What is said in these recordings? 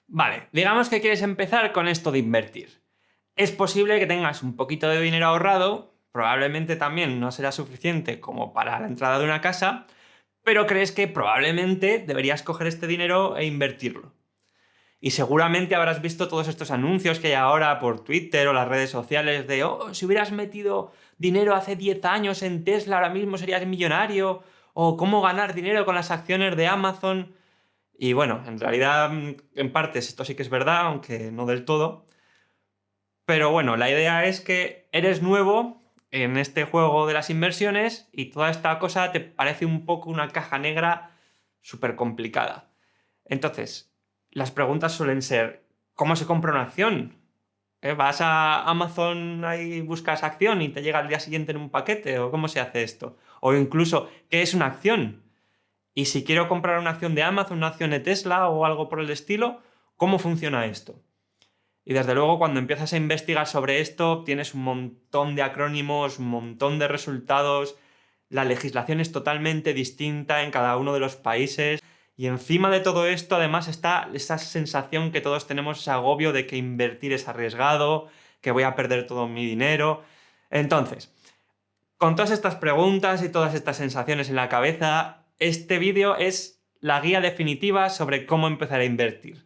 Vale, digamos que quieres empezar con esto de invertir. Es posible que tengas un poquito de dinero ahorrado, probablemente también no será suficiente como para la entrada de una casa, pero crees que probablemente deberías coger este dinero e invertirlo. Y seguramente habrás visto todos estos anuncios que hay ahora por Twitter o las redes sociales de «Oh, si hubieras metido dinero hace 10 años en Tesla, ahora mismo serías millonario», o «cómo ganar dinero con las acciones de Amazon». Y bueno, en realidad, en partes esto sí que es verdad, aunque no del todo. Pero bueno, la idea es que eres nuevo en este juego de las inversiones y toda esta cosa te parece un poco una caja negra súper complicada. Entonces, las preguntas suelen ser, ¿cómo se compra una acción? ¿Vas a Amazon y buscas acción y te llega al día siguiente en un paquete? ¿O cómo se hace esto? O incluso, ¿qué es una acción? Y si quiero comprar una acción de Amazon, una acción de Tesla o algo por el estilo, ¿cómo funciona esto? Y desde luego, cuando empiezas a investigar sobre esto, tienes un montón de acrónimos, un montón de resultados, la legislación es totalmente distinta en cada uno de los países, y encima de todo esto, además, está esa sensación que todos tenemos, ese agobio de que invertir es arriesgado, que voy a perder todo mi dinero. Entonces, con todas estas preguntas y todas estas sensaciones en la cabeza, este vídeo es la guía definitiva sobre cómo empezar a invertir.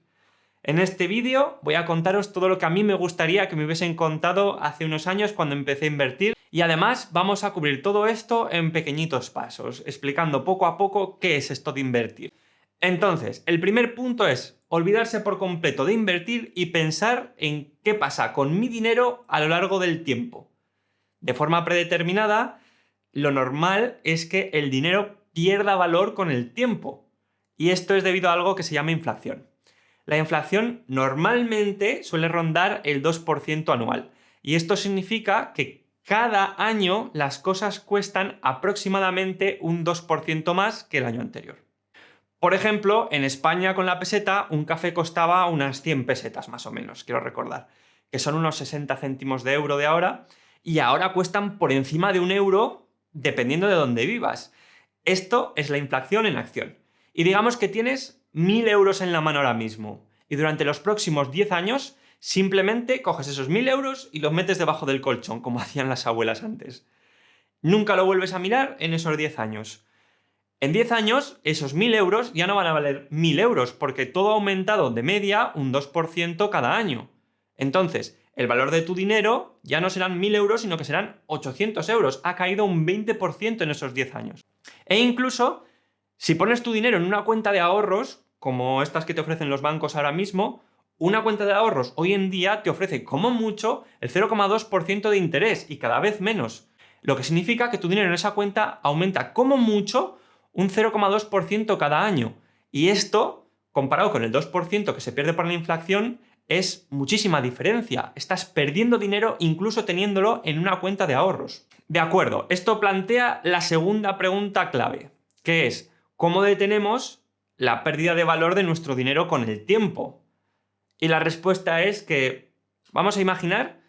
En este vídeo voy a contaros todo lo que a mí me gustaría que me hubiesen contado hace unos años cuando empecé a invertir, y además vamos a cubrir todo esto en pequeñitos pasos, explicando poco a poco qué es esto de invertir. Entonces, el primer punto es olvidarse por completo de invertir y pensar en qué pasa con mi dinero a lo largo del tiempo. De forma predeterminada, lo normal es que el dinero pierda valor con el tiempo, y esto es debido a algo que se llama inflación. La inflación normalmente suele rondar el 2% anual, y esto significa que cada año las cosas cuestan aproximadamente un 2% más que el año anterior. Por ejemplo, en España con la peseta un café costaba unas 100 pesetas más o menos, quiero recordar, que son unos 60 céntimos de euro de ahora, y ahora cuestan por encima de 1 euro dependiendo de dónde vivas. Esto es la inflación en acción. Y digamos que tienes 1.000 euros en la mano ahora mismo, y durante los próximos 10 años simplemente coges esos 1.000 euros y los metes debajo del colchón, como hacían las abuelas antes. Nunca lo vuelves a mirar en esos 10 años. En 10 años, esos 1.000 euros ya no van a valer 1.000 euros, porque todo ha aumentado de media un 2% cada año. Entonces, el valor de tu dinero ya no serán 1.000 euros, sino que serán 800 euros. Ha caído un 20% en esos 10 años. E incluso, si pones tu dinero en una cuenta de ahorros, como estas que te ofrecen los bancos ahora mismo, una cuenta de ahorros hoy en día te ofrece como mucho el 0,2% de interés, y cada vez menos. Lo que significa que tu dinero en esa cuenta aumenta como mucho un 0,2% cada año. Y esto, comparado con el 2% que se pierde por la inflación, es muchísima diferencia. Estás perdiendo dinero incluso teniéndolo en una cuenta de ahorros. De acuerdo, esto plantea la segunda pregunta clave, que es ¿cómo detenemos la pérdida de valor de nuestro dinero con el tiempo? Y la respuesta es que vamos a imaginar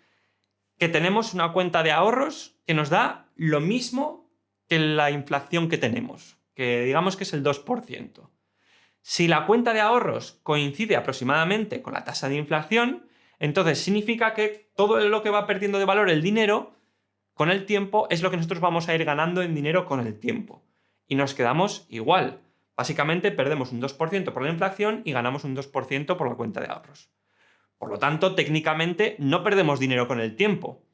que tenemos una cuenta de ahorros que nos da lo mismo que la inflación que tenemos, que digamos que es el 2%. Si la cuenta de ahorros coincide aproximadamente con la tasa de inflación, entonces significa que todo lo que va perdiendo de valor el dinero con el tiempo es lo que nosotros vamos a ir ganando en dinero con el tiempo. Y nos quedamos igual. Básicamente perdemos un 2% por la inflación y ganamos un 2% por la cuenta de ahorros. Por lo tanto, técnicamente no perdemos dinero con el tiempo.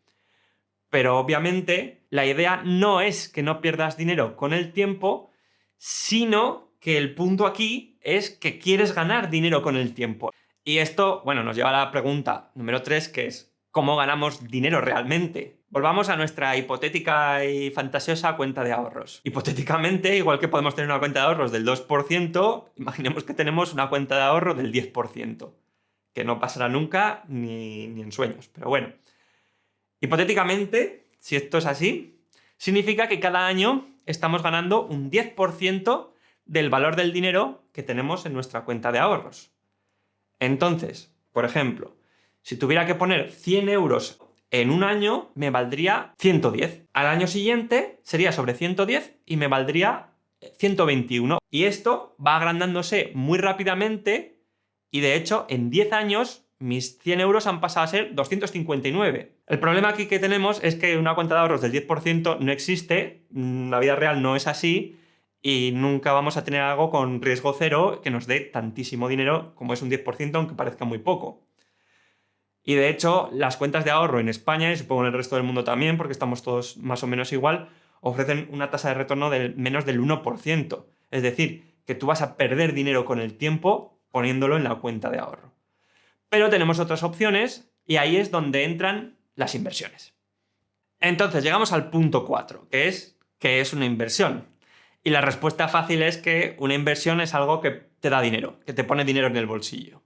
Pero obviamente la idea no es que no pierdas dinero con el tiempo, sino que el punto aquí es que quieres ganar dinero con el tiempo. Y esto, bueno, nos lleva a la pregunta número 3, que es ¿cómo ganamos dinero realmente? Volvamos a nuestra hipotética y fantasiosa cuenta de ahorros. Hipotéticamente, igual que podemos tener una cuenta de ahorros del 2%, imaginemos que tenemos una cuenta de ahorro del 10%, que no pasará nunca ni en sueños, pero bueno. Hipotéticamente, si esto es así, significa que cada año estamos ganando un 10% del valor del dinero que tenemos en nuestra cuenta de ahorros. Entonces, por ejemplo, si tuviera que poner 100 euros en un año, me valdría 110. Al año siguiente sería sobre 110 y me valdría 121. Y esto va agrandándose muy rápidamente Y de hecho, en 10 años, mis 100 euros han pasado a ser 259. El problema aquí que tenemos es que una cuenta de ahorros del 10% no existe, la vida real no es así, y nunca vamos a tener algo con riesgo cero que nos dé tantísimo dinero como es un 10%, aunque parezca muy poco. Y de hecho, las cuentas de ahorro en España, y supongo en el resto del mundo también, porque estamos todos más o menos igual, ofrecen una tasa de retorno de menos del 1%. Es decir, que tú vas a perder dinero con el tiempo poniéndolo en la cuenta de ahorro. Pero tenemos otras opciones y ahí es donde entran las inversiones. Entonces, llegamos al punto 4, que es una inversión. Y la respuesta fácil es que una inversión es algo que te da dinero, que te pone dinero en el bolsillo.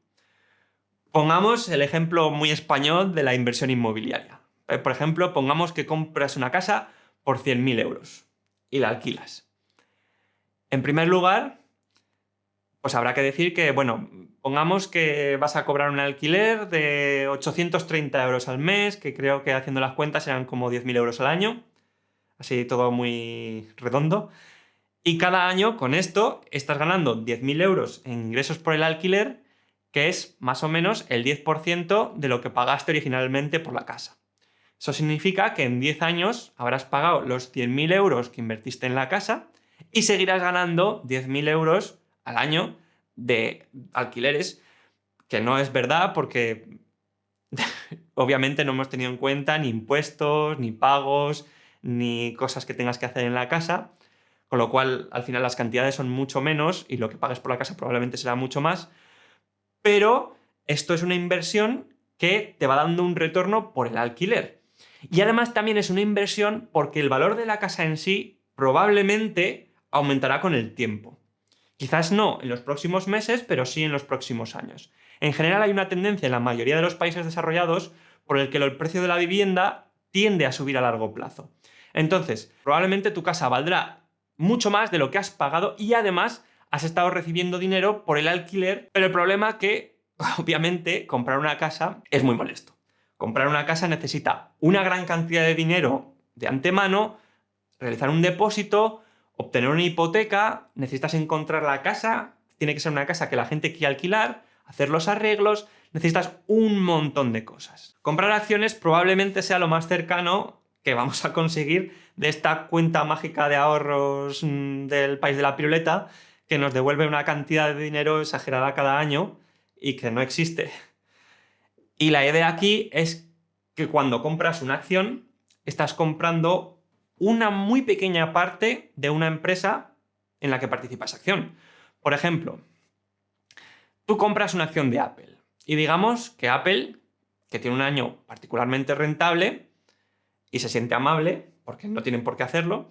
Pongamos el ejemplo muy español de la inversión inmobiliaria. Por ejemplo, pongamos que compras una casa por 100.000 euros y la alquilas. En primer lugar, pues habrá que decir que, bueno, pongamos que vas a cobrar un alquiler de 830 euros al mes, que creo que haciendo las cuentas serán como 10.000 euros al año, así todo muy redondo. Y cada año con esto estás ganando 10.000 euros en ingresos por el alquiler, que es más o menos el 10% de lo que pagaste originalmente por la casa. Eso significa que en 10 años habrás pagado los 100.000 euros que invertiste en la casa y seguirás ganando 10.000 euros al año de alquileres, que no es verdad porque obviamente no hemos tenido en cuenta ni impuestos, ni pagos, ni cosas que tengas que hacer en la casa, con lo cual al final las cantidades son mucho menos y lo que pagues por la casa probablemente será mucho más, pero esto es una inversión que te va dando un retorno por el alquiler. Y además también es una inversión porque el valor de la casa en sí probablemente aumentará con el tiempo. Quizás no en los próximos meses, pero sí en los próximos años. En general hay una tendencia en la mayoría de los países desarrollados por el que el precio de la vivienda tiende a subir a largo plazo. Entonces, probablemente tu casa valdrá mucho más de lo que has pagado y además has estado recibiendo dinero por el alquiler, pero el problema es que, obviamente, comprar una casa es muy molesto. Comprar una casa necesita una gran cantidad de dinero de antemano, realizar un depósito, obtener una hipoteca, necesitas encontrar la casa, tiene que ser una casa que la gente quiera alquilar, hacer los arreglos, necesitas un montón de cosas. Comprar acciones probablemente sea lo más cercano que vamos a conseguir de esta cuenta mágica de ahorros del país de la piruleta, que nos devuelve una cantidad de dinero exagerada cada año y que no existe. Y la idea aquí es que cuando compras una acción, estás comprando una muy pequeña parte de una empresa en la que participa esa acción. Por ejemplo, tú compras una acción de Apple y digamos que Apple, que tiene un año particularmente rentable y se siente amable, porque no tienen por qué hacerlo,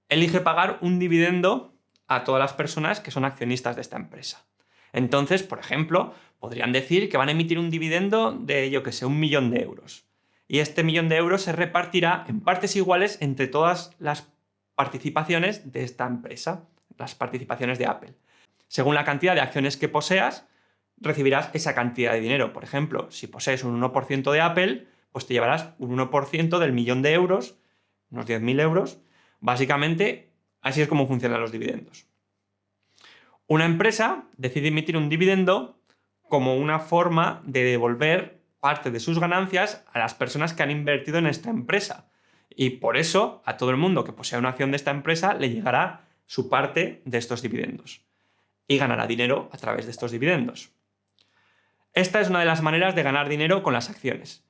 elige pagar un dividendo a todas las personas que son accionistas de esta empresa. Entonces, por ejemplo, podrían decir que van a emitir un dividendo de, yo que sé, 1.000.000 de euros. Y este 1.000.000 de euros se repartirá en partes iguales entre todas las participaciones de esta empresa, las participaciones de Apple. Según la cantidad de acciones que poseas, recibirás esa cantidad de dinero. Por ejemplo, si posees un 1% de Apple, pues te llevarás un 1% del 1.000.000 de euros, unos 10.000 euros. Básicamente, así es como funcionan los dividendos. Una empresa decide emitir un dividendo como una forma de devolver parte de sus ganancias a las personas que han invertido en esta empresa. Y por eso, a todo el mundo que posea una acción de esta empresa le llegará su parte de estos dividendos. Y ganará dinero a través de estos dividendos. Esta es una de las maneras de ganar dinero con las acciones.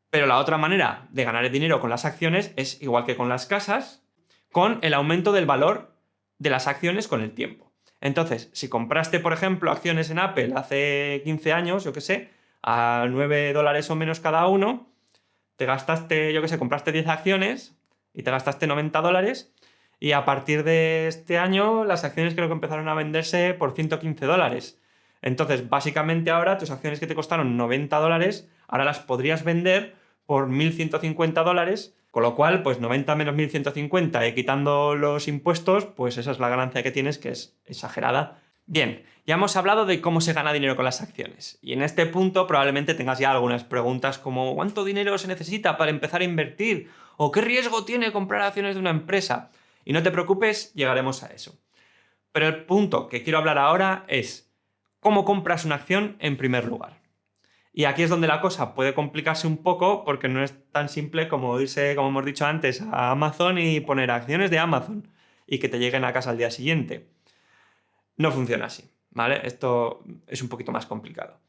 Pero la otra manera de ganar dinero con las acciones es, igual que con las casas, con el aumento del valor de las acciones con el tiempo. Entonces, si compraste, por ejemplo, acciones en Apple hace 15 años, yo qué sé, a $9 o menos cada uno, te gastaste, yo qué sé, compraste 10 acciones y te gastaste $90 y a partir de este año las acciones creo que empezaron a venderse por $115. Entonces, básicamente ahora tus acciones que te costaron $90, ahora las podrías vender por $1.150, con lo cual, pues 90 menos 1.150 y quitando los impuestos, pues esa es la ganancia que tienes, que es exagerada. Bien, ya hemos hablado de cómo se gana dinero con las acciones. Y en este punto probablemente tengas ya algunas preguntas como ¿cuánto dinero se necesita para empezar a invertir? ¿O qué riesgo tiene comprar acciones de una empresa? Y no te preocupes, llegaremos a eso. Pero el punto que quiero hablar ahora es cómo compras una acción en primer lugar. Y aquí es donde la cosa puede complicarse un poco porque no es tan simple como irse, como hemos dicho antes, a Amazon y poner acciones de Amazon y que te lleguen a casa al día siguiente. No funciona así, ¿vale? Esto es un poquito más complicado.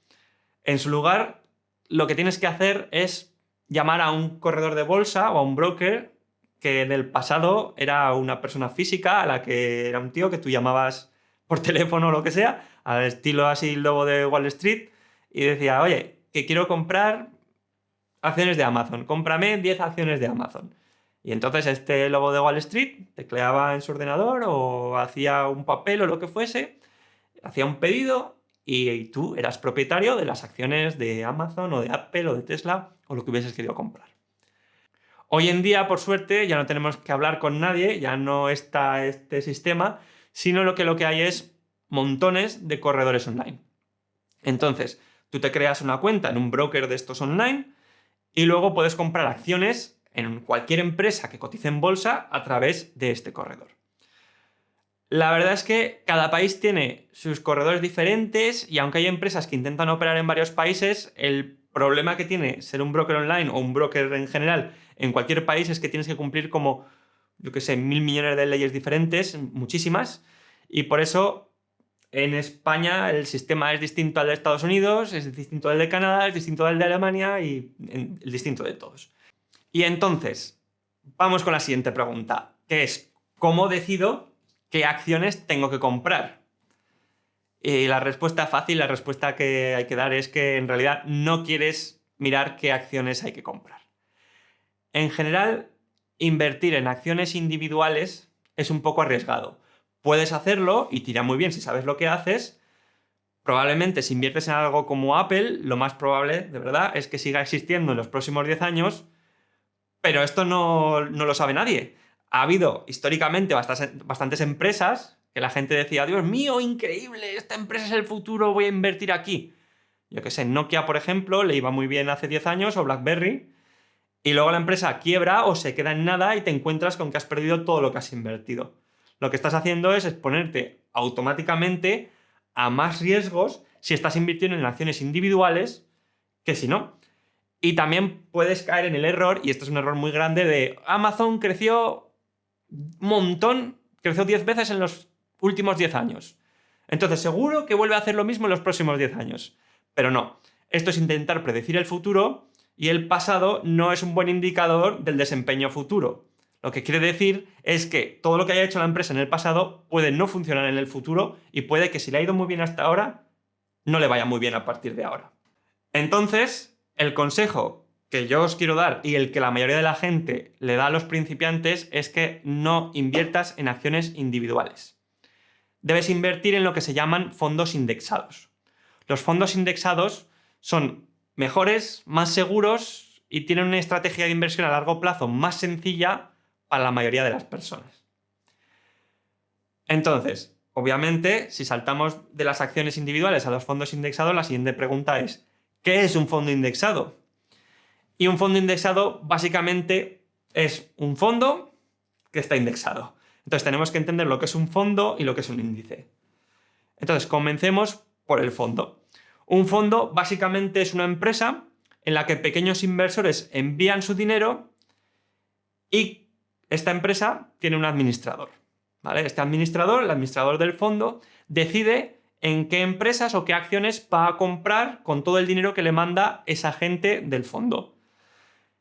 En su lugar, lo que tienes que hacer es llamar a un corredor de bolsa o a un broker que en el pasado era una persona física, a la que era un tío que tú llamabas por teléfono o lo que sea, al estilo así lobo de Wall Street, y decía, oye, que quiero comprar acciones de Amazon, cómprame 10 acciones de Amazon. Y entonces este lobo de Wall Street tecleaba en su ordenador o hacía un papel o lo que fuese, hacía un pedido y tú eras propietario de las acciones de Amazon o de Apple o de Tesla o lo que hubieses querido comprar. Hoy en día, por suerte, ya no tenemos que hablar con nadie, ya no está este sistema, sino lo que hay es montones de corredores online. Entonces, tú te creas una cuenta en un broker de estos online y luego puedes comprar acciones en cualquier empresa que cotice en bolsa a través de este corredor. La verdad es que cada país tiene sus corredores diferentes y aunque hay empresas que intentan operar en varios países, el problema que tiene ser un broker online o un broker en general en cualquier país es que tienes que cumplir como, yo qué sé, 1.000 millones de leyes diferentes, muchísimas, y por eso en España el sistema es distinto al de Estados Unidos, es distinto al de Canadá, es distinto al de Alemania y el distinto de todos. Y entonces, vamos con la siguiente pregunta, que es, ¿cómo decido qué acciones tengo que comprar? Y la respuesta fácil, la respuesta que hay que dar es que en realidad no quieres mirar qué acciones hay que comprar. En general, invertir en acciones individuales es un poco arriesgado. Puedes hacerlo y te irá muy bien si sabes lo que haces. Probablemente si inviertes en algo como Apple, lo más probable, de verdad, es que siga existiendo en los próximos 10 años, pero esto no lo sabe nadie. Ha habido históricamente bastantes empresas que la gente decía, Dios mío, increíble, esta empresa es el futuro, voy a invertir aquí. Yo qué sé, Nokia, por ejemplo, le iba muy bien hace 10 años, o BlackBerry, y luego la empresa quiebra o se queda en nada y te encuentras con que has perdido todo lo que has invertido. Lo que estás haciendo es exponerte automáticamente a más riesgos si estás invirtiendo en acciones individuales que si no. Y también puedes caer en el error, y esto es un error muy grande, de Amazon creció un montón, creció 10 veces en los últimos 10 años. Entonces seguro que vuelve a hacer lo mismo en los próximos 10 años. Pero no, esto es intentar predecir el futuro y el pasado no es un buen indicador del desempeño futuro. Lo que quiere decir es que todo lo que haya hecho la empresa en el pasado puede no funcionar en el futuro y puede que si le ha ido muy bien hasta ahora, no le vaya muy bien a partir de ahora. Entonces, el consejo que yo os quiero dar y el que la mayoría de la gente le da a los principiantes es que no inviertas en acciones individuales. Debes invertir en lo que se llaman fondos indexados. Los fondos indexados son mejores, más seguros y tienen una estrategia de inversión a largo plazo más sencilla para la mayoría de las personas. Entonces, obviamente, si saltamos de las acciones individuales a los fondos indexados, la siguiente pregunta es, ¿qué es un fondo indexado? Y un fondo indexado básicamente es un fondo que está indexado. Entonces tenemos que entender lo que es un fondo y lo que es un índice. Entonces, comencemos por el fondo. Un fondo básicamente es una empresa en la que pequeños inversores envían su dinero y esta empresa tiene un administrador, ¿vale? Este administrador, el administrador del fondo, decide en qué empresas o qué acciones va a comprar con todo el dinero que le manda esa gente del fondo.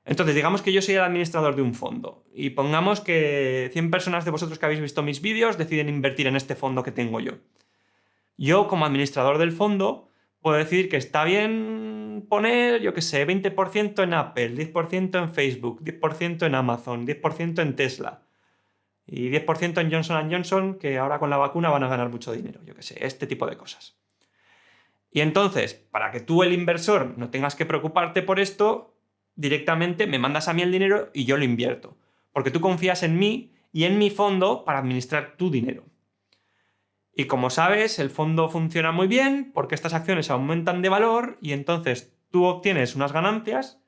Entonces, digamos que yo soy el administrador de un fondo y pongamos que 100 personas de vosotros que habéis visto mis vídeos deciden invertir en este fondo que tengo yo. Yo, como administrador del fondo, puedo decir que está bien poner, yo qué sé, 20% en Apple, 10% en Facebook, 10% en Amazon, 10% en Tesla y 10% en Johnson & Johnson, que ahora con la vacuna van a ganar mucho dinero, yo qué sé, este tipo de cosas. Y entonces, para que tú, el inversor, no tengas que preocuparte por esto, directamente me mandas a mí el dinero y yo lo invierto, porque tú confías en mí y en mi fondo para administrar tu dinero. Y como sabes, el fondo funciona muy bien porque estas acciones aumentan de valor y entonces tú obtienes unas ganancias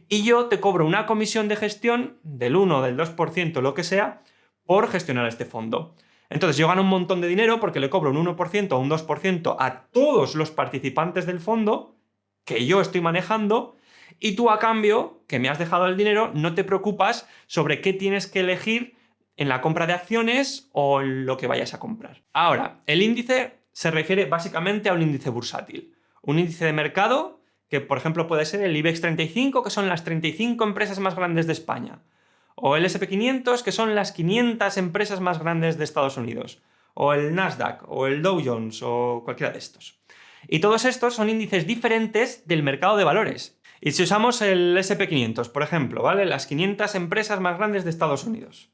y yo te cobro una comisión de gestión del 1, del 2%, lo que sea, por gestionar este fondo. Entonces yo gano un montón de dinero porque le cobro un 1% o un 2% a todos los participantes del fondo que yo estoy manejando, y tú a cambio, que me has dejado el dinero, no te preocupas sobre qué tienes que elegir en la compra de acciones o en lo que vayas a comprar. Ahora, el índice se refiere básicamente a un índice bursátil. Un índice de mercado que, por ejemplo, puede ser el IBEX 35, que son las 35 empresas más grandes de España. O el S&P 500, que son las 500 empresas más grandes de Estados Unidos. O el Nasdaq, o el Dow Jones, o cualquiera de estos. Y todos estos son índices diferentes del mercado de valores. Y si usamos el S&P 500, por ejemplo, ¿vale? Las 500 empresas más grandes de Estados Unidos.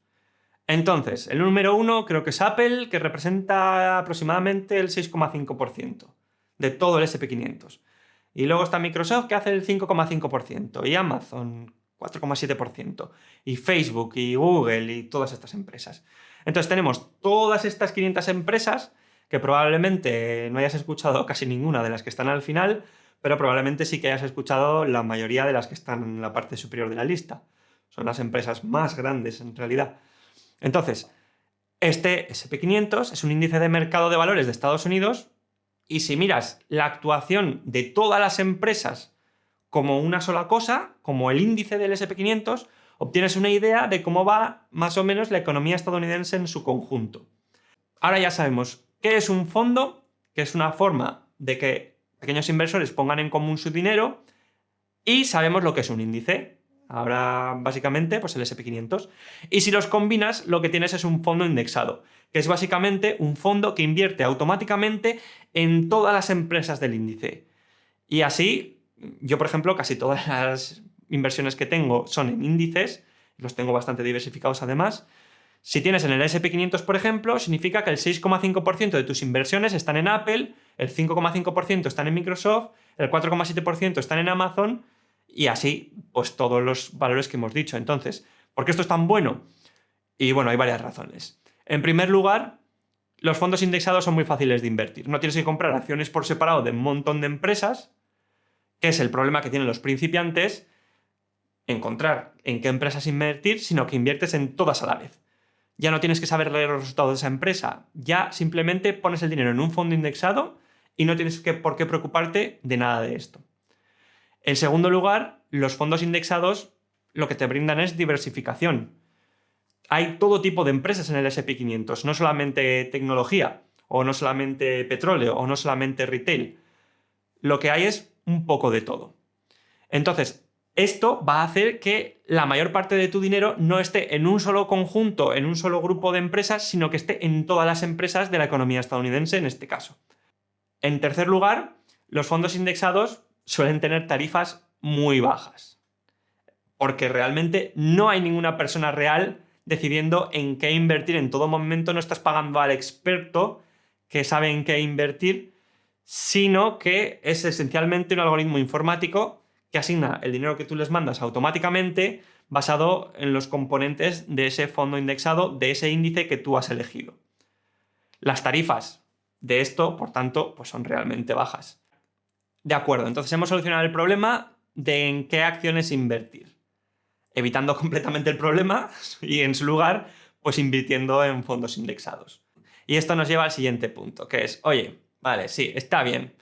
Entonces, el número 1 creo que es Apple, que representa aproximadamente el 6,5% de todo el S&P 500. Y luego está Microsoft, que hace el 5,5%, y Amazon, 4,7%, y Facebook, y Google, y todas estas empresas. Entonces tenemos todas estas 500 empresas, que probablemente no hayas escuchado casi ninguna de las que están al final, pero probablemente sí que hayas escuchado la mayoría de las que están en la parte superior de la lista. Son las empresas más grandes en realidad. Entonces, este S&P 500 es un índice de mercado de valores de Estados Unidos, y si miras la actuación de todas las empresas como una sola cosa, como el índice del S&P 500, obtienes una idea de cómo va más o menos la economía estadounidense en su conjunto. Ahora ya sabemos qué es un fondo, que es una forma de que pequeños inversores pongan en común su dinero, y sabemos lo que es un índice. Ahora, básicamente, pues el S&P 500. Y si los combinas, lo que tienes es un fondo indexado, que es básicamente un fondo que invierte automáticamente en todas las empresas del índice. Y así, yo, por ejemplo, casi todas las inversiones que tengo son en índices, los tengo bastante diversificados además. Si tienes en el S&P 500, por ejemplo, significa que el 6,5% de tus inversiones están en Apple, el 5,5% están en Microsoft, el 4,7% están en Amazon, y así, pues todos los valores que hemos dicho. Entonces, ¿por qué esto es tan bueno? Y bueno, hay varias razones. En primer lugar, los fondos indexados son muy fáciles de invertir. No tienes que comprar acciones por separado de un montón de empresas, que es el problema que tienen los principiantes, encontrar en qué empresas invertir, sino que inviertes en todas a la vez. Ya no tienes que saber leer los resultados de esa empresa, ya simplemente pones el dinero en un fondo indexado y no tienes por qué preocuparte de nada de esto. En segundo lugar, los fondos indexados lo que te brindan es diversificación. Hay todo tipo de empresas en el S&P 500, no solamente tecnología, o no solamente petróleo, o no solamente retail. Lo que hay es un poco de todo. Entonces, esto va a hacer que la mayor parte de tu dinero no esté en un solo conjunto, en un solo grupo de empresas, sino que esté en todas las empresas de la economía estadounidense en este caso. En tercer lugar, los fondos indexados suelen tener tarifas muy bajas, porque realmente no hay ninguna persona real decidiendo en qué invertir en todo momento. No estás pagando al experto que sabe en qué invertir, sino que es esencialmente un algoritmo informático que asigna el dinero que tú les mandas automáticamente basado en los componentes de ese fondo indexado, de ese índice que tú has elegido. Las tarifas de esto, por tanto, pues son realmente bajas. De acuerdo, entonces hemos solucionado el problema de en qué acciones invertir, evitando completamente el problema y en su lugar, pues invirtiendo en fondos indexados. Y esto nos lleva al siguiente punto, que es, oye, vale, sí, está bien,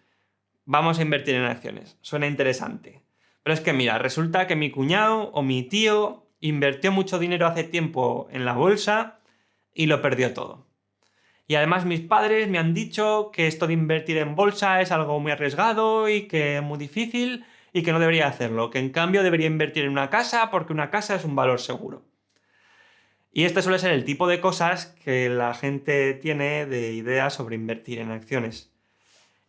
vamos a invertir en acciones, suena interesante. Pero es que mira, resulta que mi cuñado o mi tío invirtió mucho dinero hace tiempo en la bolsa y lo perdió todo. Y además mis padres me han dicho que esto de invertir en bolsa es algo muy arriesgado y que es muy difícil y que no debería hacerlo, que en cambio debería invertir en una casa porque una casa es un valor seguro. Y este suele ser el tipo de cosas que la gente tiene de ideas sobre invertir en acciones.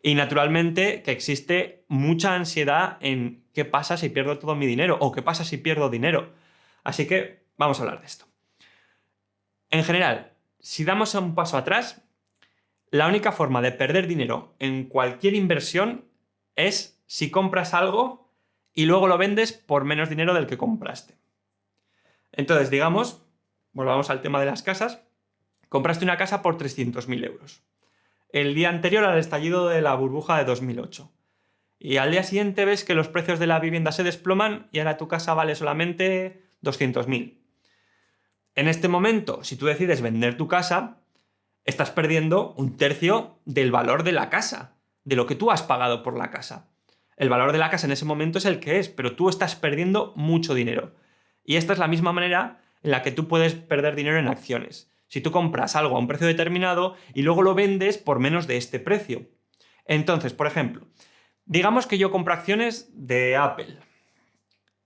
Y naturalmente que existe mucha ansiedad en qué pasa si pierdo todo mi dinero o qué pasa si pierdo dinero. Así que vamos a hablar de esto. En general, si damos un paso atrás, la única forma de perder dinero en cualquier inversión es si compras algo y luego lo vendes por menos dinero del que compraste. Entonces, digamos, volvamos al tema de las casas, compraste una casa por 300.000 euros. El día anterior al estallido de la burbuja de 2008. Y al día siguiente ves que los precios de la vivienda se desploman y ahora tu casa vale solamente 200.000. En este momento, si tú decides vender tu casa, estás perdiendo un tercio del valor de la casa, de lo que tú has pagado por la casa. El valor de la casa en ese momento es el que es, pero tú estás perdiendo mucho dinero. Y esta es la misma manera en la que tú puedes perder dinero en acciones. Si tú compras algo a un precio determinado y luego lo vendes por menos de este precio. Entonces, por ejemplo, digamos que yo compro acciones de Apple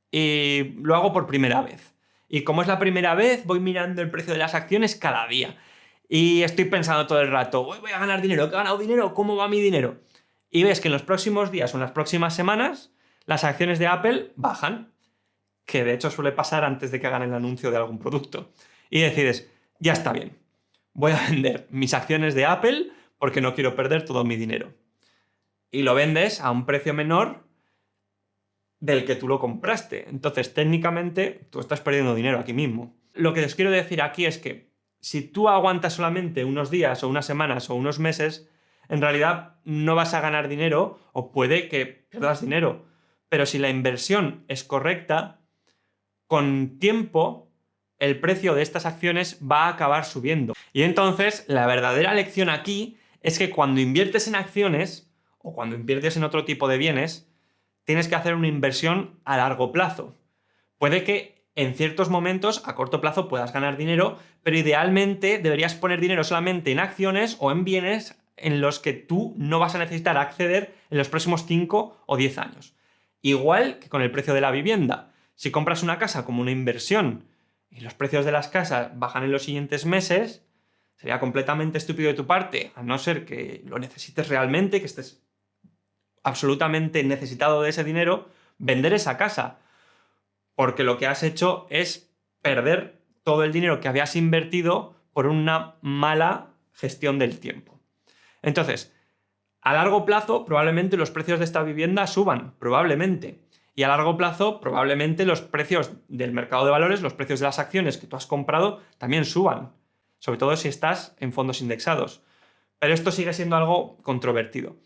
y lo hago por primera vez. Y como es la primera vez, voy mirando el precio de las acciones cada día. Y estoy pensando todo el rato, voy a ganar dinero, ¿he ganado dinero? ¿Cómo va mi dinero? Y ves que en los próximos días o en las próximas semanas las acciones de Apple bajan, que de hecho suele pasar antes de que hagan el anuncio de algún producto. Y decides, ya está bien, voy a vender mis acciones de Apple porque no quiero perder todo mi dinero. Y lo vendes a un precio menor del que tú lo compraste. Entonces, técnicamente, tú estás perdiendo dinero aquí mismo. Lo que os quiero decir aquí es que si tú aguantas solamente unos días o unas semanas o unos meses, en realidad no vas a ganar dinero o puede que pierdas dinero. Pero si la inversión es correcta, con tiempo el precio de estas acciones va a acabar subiendo. Y entonces la verdadera lección aquí es que cuando inviertes en acciones o cuando inviertes en otro tipo de bienes, tienes que hacer una inversión a largo plazo. Puede que en ciertos momentos a corto plazo puedas ganar dinero, pero idealmente deberías poner dinero solamente en acciones o en bienes en los que tú no vas a necesitar acceder en los próximos 5 o 10 años. Igual que con el precio de la vivienda. Si compras una casa como una inversión y los precios de las casas bajan en los siguientes meses, sería completamente estúpido de tu parte, a no ser que lo necesites realmente, que estés absolutamente necesitado de ese dinero, vender esa casa. Porque lo que has hecho es perder todo el dinero que habías invertido por una mala gestión del tiempo. Entonces, a largo plazo probablemente los precios de esta vivienda suban, probablemente. Y a largo plazo probablemente los precios del mercado de valores, los precios de las acciones que tú has comprado también suban. Sobre todo si estás en fondos indexados. Pero esto sigue siendo algo controvertido.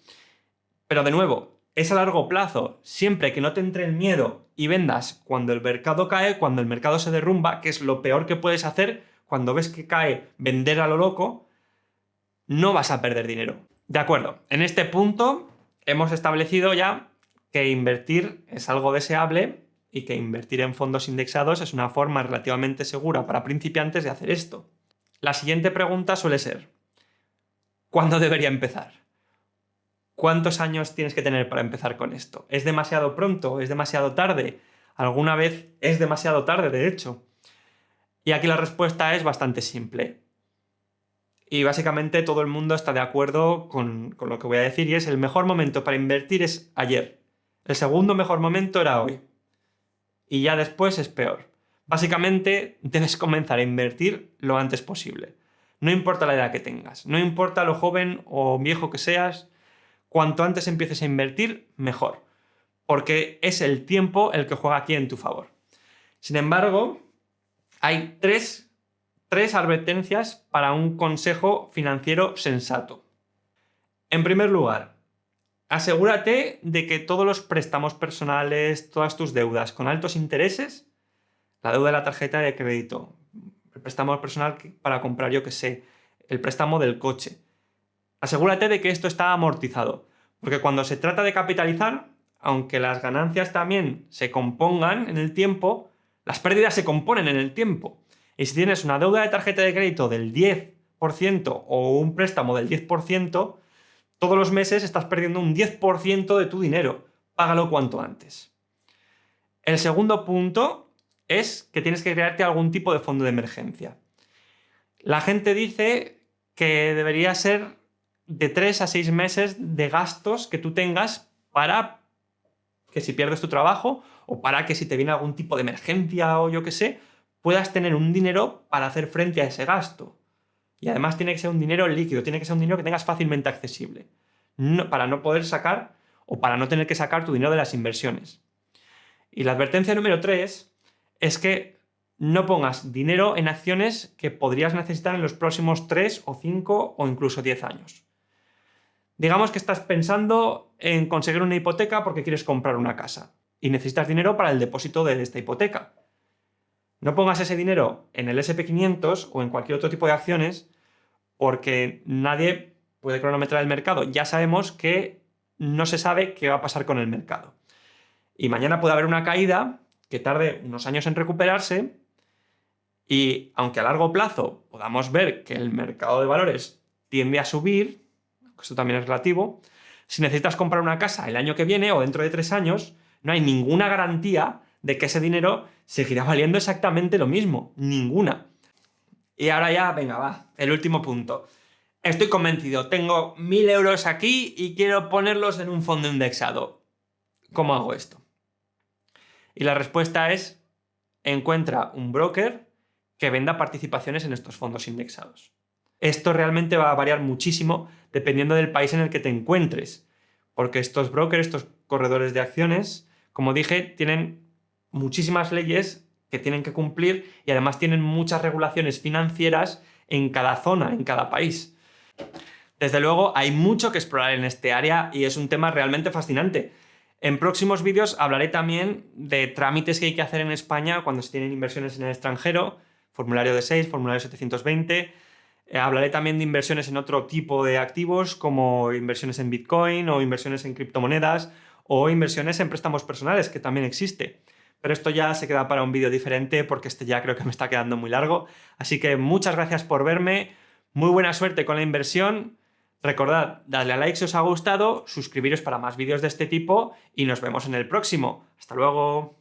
Pero de nuevo, es a largo plazo, siempre que no te entre el miedo y vendas cuando el mercado cae, cuando el mercado se derrumba, que es lo peor que puedes hacer cuando ves que cae, vender a lo loco, no vas a perder dinero. De acuerdo, en este punto hemos establecido ya que invertir es algo deseable y que invertir en fondos indexados es una forma relativamente segura para principiantes de hacer esto. La siguiente pregunta suele ser, ¿cuándo debería empezar? ¿Cuántos años tienes que tener para empezar con esto? ¿Es demasiado pronto? ¿Es demasiado tarde? ¿Alguna vez es demasiado tarde, de hecho? Y aquí la respuesta es bastante simple. Y básicamente todo el mundo está de acuerdo con lo que voy a decir, y es el mejor momento para invertir es ayer. El segundo mejor momento era hoy. Y ya después es peor. Básicamente debes comenzar a invertir lo antes posible. No importa la edad que tengas, no importa lo joven o viejo que seas, cuanto antes empieces a invertir, mejor. Porque es el tiempo el que juega aquí en tu favor. Sin embargo, hay tres advertencias para un consejo financiero sensato. En primer lugar, asegúrate de que todos los préstamos personales, todas tus deudas con altos intereses, la deuda de la tarjeta de crédito, el préstamo personal para comprar, yo que sé, el préstamo del coche, asegúrate de que esto está amortizado, porque cuando se trata de capitalizar, aunque las ganancias también se compongan en el tiempo, las pérdidas se componen en el tiempo. Y si tienes una deuda de tarjeta de crédito del 10% o un préstamo del 10%, todos los meses estás perdiendo un 10% de tu dinero. Págalo cuanto antes. El segundo punto es que tienes que crearte algún tipo de fondo de emergencia. La gente dice que debería ser de 3 a 6 meses de gastos que tú tengas para que si pierdes tu trabajo o para que si te viene algún tipo de emergencia o yo qué sé, puedas tener un dinero para hacer frente a ese gasto. Y además tiene que ser un dinero líquido, tiene que ser un dinero que tengas fácilmente accesible, para no poder sacar o para no tener que sacar tu dinero de las inversiones. Y la advertencia número 3 es que no pongas dinero en acciones que podrías necesitar en los próximos 3 o 5 o incluso 10 años. Digamos que estás pensando en conseguir una hipoteca porque quieres comprar una casa y necesitas dinero para el depósito de esta hipoteca. No pongas ese dinero en el S&P 500 o en cualquier otro tipo de acciones porque nadie puede cronometrar el mercado. Ya sabemos que no se sabe qué va a pasar con el mercado. Y mañana puede haber una caída que tarde unos años en recuperarse y aunque a largo plazo podamos ver que el mercado de valores tiende a subir, esto también es relativo, si necesitas comprar una casa el año que viene o dentro de 3 años, no hay ninguna garantía de que ese dinero seguirá valiendo exactamente lo mismo. Ninguna. Y ahora ya, venga, va, el último punto. Estoy convencido, tengo 1.000 euros aquí y quiero ponerlos en un fondo indexado. ¿Cómo hago esto? Y la respuesta es, encuentra un broker que venda participaciones en estos fondos indexados. Esto realmente va a variar muchísimo dependiendo del país en el que te encuentres, porque estos brokers, estos corredores de acciones, como dije, tienen muchísimas leyes que tienen que cumplir y además tienen muchas regulaciones financieras en cada zona, en cada país. Desde luego, hay mucho que explorar en este área y es un tema realmente fascinante. En próximos vídeos hablaré también de trámites que hay que hacer en España cuando se tienen inversiones en el extranjero, formulario D6, formulario 720. Hablaré también de inversiones en otro tipo de activos como inversiones en Bitcoin o inversiones en criptomonedas o inversiones en préstamos personales, que también existe. Pero esto ya se queda para un vídeo diferente porque este ya creo que me está quedando muy largo. Así que muchas gracias por verme, muy buena suerte con la inversión. Recordad, darle a like si os ha gustado, suscribiros para más vídeos de este tipo y nos vemos en el próximo. ¡Hasta luego!